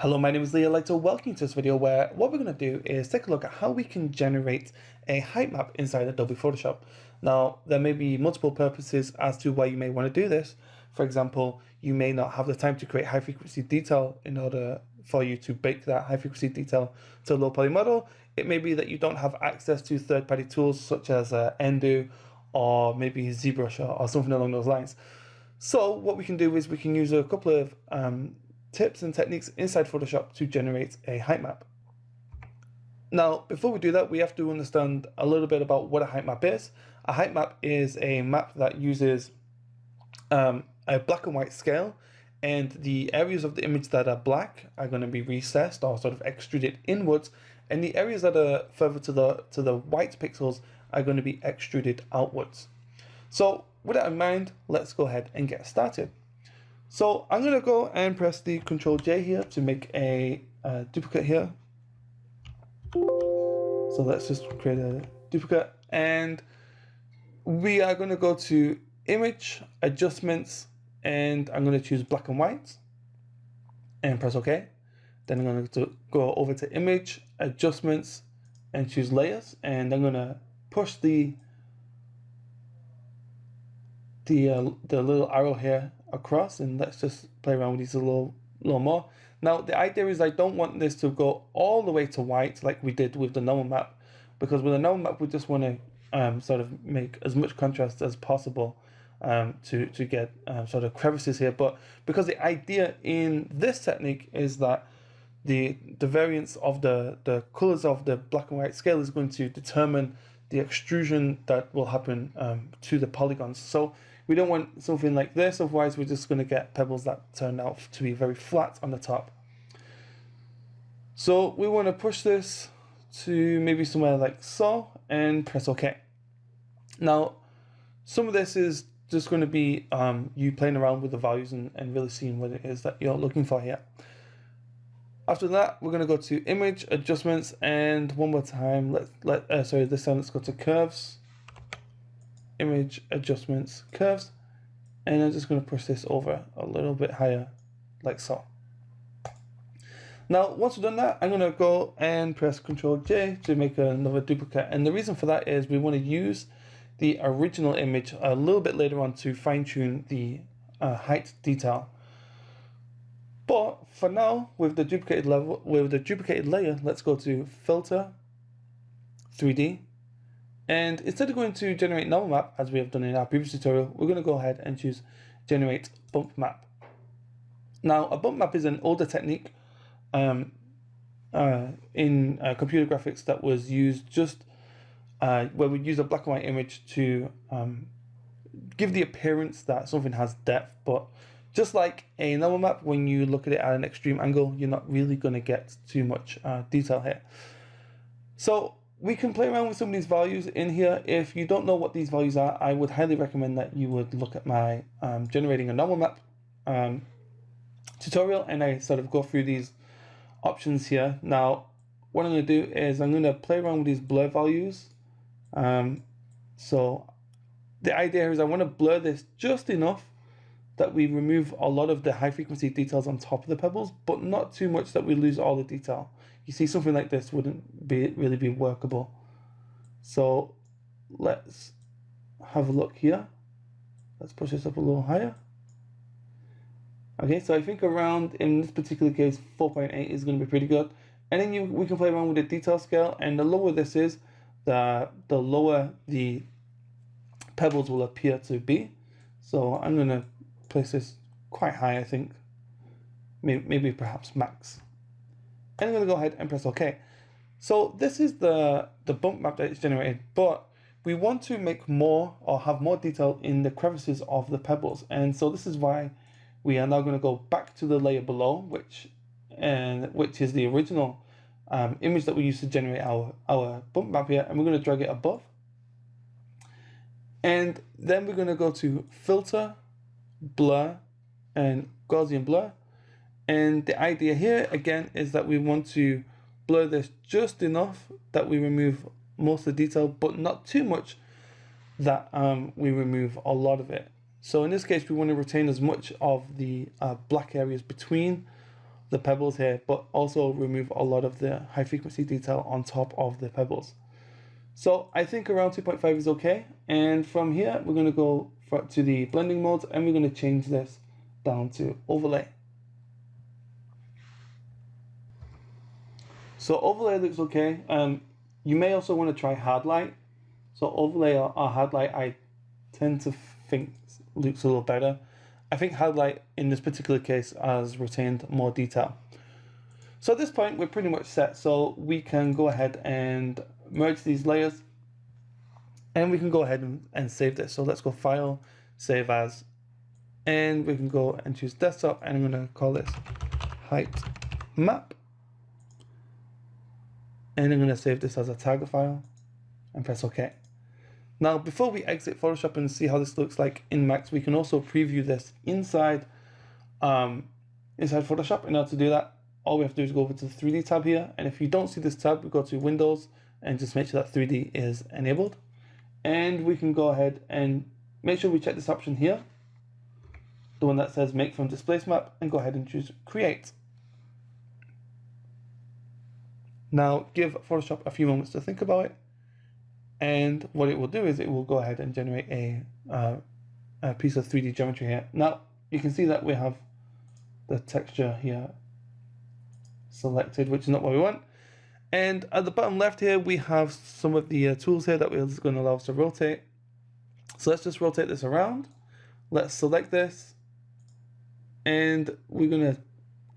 Hello, my name is Lee. I'd like to welcome you to this video where what we're going to do is take a look at how we can generate a height map inside Adobe Photoshop. Now, there may be multiple purposes as to why you may want to do this. For example, you may not have the time to create high frequency detail in order for you to bake that high frequency detail to a low poly model. It may be that you don't have access to third-party tools such as Endo or maybe ZBrush or something along those lines. So what we can do is we can use a couple of tips and techniques inside Photoshop to generate a height map. Now, before we do that, we have to understand a little bit about what a height map is. A height map is a map that uses a black and white scale, and the areas of the image that are black are going to be recessed or sort of extruded inwards, and the areas that are further to the white pixels are going to be extruded outwards. So with that in mind, let's go ahead and get started. So I'm going to go and press the Control J here to make a duplicate here. So let's just create a duplicate, and we are going to go to Image, Adjustments, and I'm going to choose black and white and press OK. Then I'm going to go over to Image, Adjustments, and choose Layers, and I'm going to push the little arrow here across, and let's just play around with these a little more. Now the idea is I don't want this to go all the way to white like we did with the normal map, because with a normal map we just want to sort of make as much contrast as possible to get sort of crevices here. But because the idea in this technique is that the variance of the colors of the black and white scale is going to determine the extrusion that will happen to the polygons. So we don't want something like this, otherwise we're just going to get pebbles that turn out to be very flat on the top. So we want to push this to maybe somewhere like so and press OK. Now, some of this is just going to be you playing around with the values and really seeing what it is that you're looking for here. After that, we're going to go to Image, Adjustments, and one more time, this time let's go to Curves, Image, Adjustments, Curves, and I'm just going to push this over a little bit higher, like so. Now, once we've done that, I'm going to go and press Control J to make another duplicate, and the reason for that is we want to use the original image a little bit later on to fine-tune the height detail. But for now, with the duplicated layer, let's go to Filter, 3D, and instead of going to Generate Normal Map, as we have done in our previous tutorial, we're going to go ahead and choose Generate Bump Map. Now, a bump map is an older technique in computer graphics that was used just where we use a black and white image to give the appearance that something has depth, but just like a normal map, when you look at it at an extreme angle, you're not really going to get too much detail here. So we can play around with some of these values in here. If you don't know what these values are, I would highly recommend that you would look at my generating a normal map tutorial, and I sort of go through these options here. Now, what I'm going to do is I'm going to play around with these blur values. So the idea is I want to blur this just enough that we remove a lot of the high frequency details on top of the pebbles, but not too much that we lose all the detail. You see, something like this wouldn't really be workable. So let's have a look here. Let's push this up a little higher. Okay, so I think around, in this particular case, 4.8 is going to be pretty good. And then we can play around with the detail scale, and the lower this is, the lower the pebbles will appear to be. So I'm going to place this quite high, I think, maybe perhaps max, and I'm going to go ahead and press OK. So this is the bump map that is generated, but we want to make more or have more detail in the crevices of the pebbles, and so this is why we are now going to go back to the layer below, which is the original image that we used to generate our bump map here, and we're going to drag it above, and then we're going to go to Filter, Blur, and Gaussian Blur. And the idea here again is that we want to blur this just enough that we remove most of the detail, but not too much that we remove a lot of it. So in this case, we want to retain as much of the black areas between the pebbles here, but also remove a lot of the high frequency detail on top of the pebbles. So I think around 2.5 is okay. And from here, we're going to go to the blending mode, and we're going to change this down to overlay. So overlay looks okay. You may also want to try hard light. So overlay or hard light, I tend to think looks a little better. I think hard light in this particular case has retained more detail. So at this point, we're pretty much set. So we can go ahead and merge these layers, and we can go ahead and save this. So let's go File, Save As, and we can go and choose Desktop, and I'm going to call this Height Map. And I'm going to save this as a target file and press OK. Now, before we exit Photoshop and see how this looks like in Max, we can also preview this inside Photoshop. In order to do that, all we have to do is go over to the 3D tab here. And if you don't see this tab, we go to Windows and just make sure that 3D is enabled. And we can go ahead and make sure we check this option here, the one that says Make from Displaced Map, and go ahead and choose Create. Now give Photoshop a few moments to think about it, and what it will do is it will go ahead and generate a piece of 3D geometry here. Now you can see that we have the texture here selected, which is not what we want. And at the bottom left here, we have some of the tools here that we're just going to allow us to rotate. So let's just rotate this around. Let's select this, and we're going to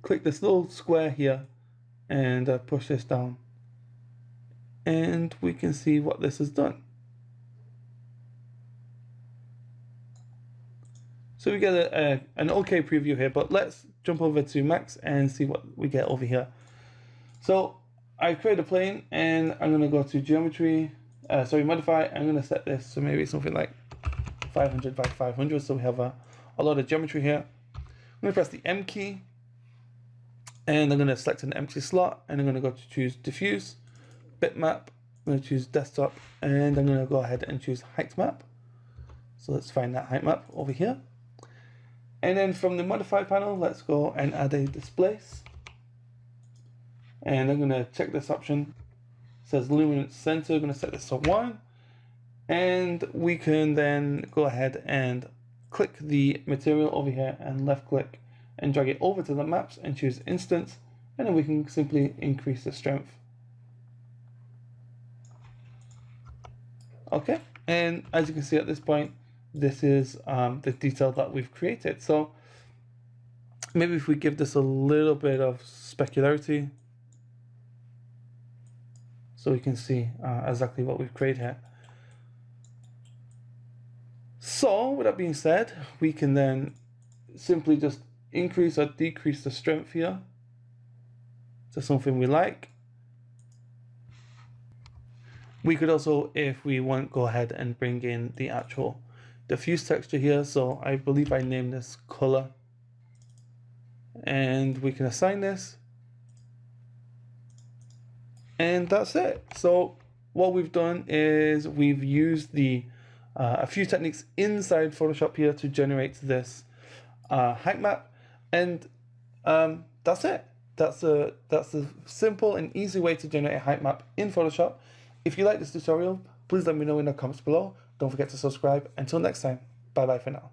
click this little square here and push this down, and we can see what this has done. So we get an okay preview here, but let's jump over to Max and see what we get over here. So I created a plane, and I'm going to go to Geometry, Modify. I'm going to set this so maybe something like 500 by 500, so we have a lot of geometry here. I'm going to press the M key, and I'm going to select an empty slot, and I'm going to go to choose Diffuse, Bitmap. I'm going to choose Desktop, and I'm going to go ahead and choose Height Map. So let's find that height map over here. And then from the Modify panel, let's go and add a Displace. And I'm going to check this option. It says Luminance Center. I'm going to set this to 1. And we can then go ahead and click the material over here and left click and drag it over to the maps and choose Instance, and then we can simply increase the strength. Okay, and as you can see at this point, this is the detail that we've created. So maybe if we give this a little bit of specularity, so we can see exactly what we've created here. So with that being said, we can then simply just increase or decrease the strength here to something we like. We could also, if we want, go ahead and bring in the actual diffuse texture here. So I believe I named this color, and we can assign this, and that's it. So what we've done is we've used a few techniques inside Photoshop here to generate this height map. And that's it. That's a simple and easy way to generate a height map in Photoshop. If you like this tutorial, please let me know in the comments below. Don't forget to subscribe. Until next time, bye bye for now.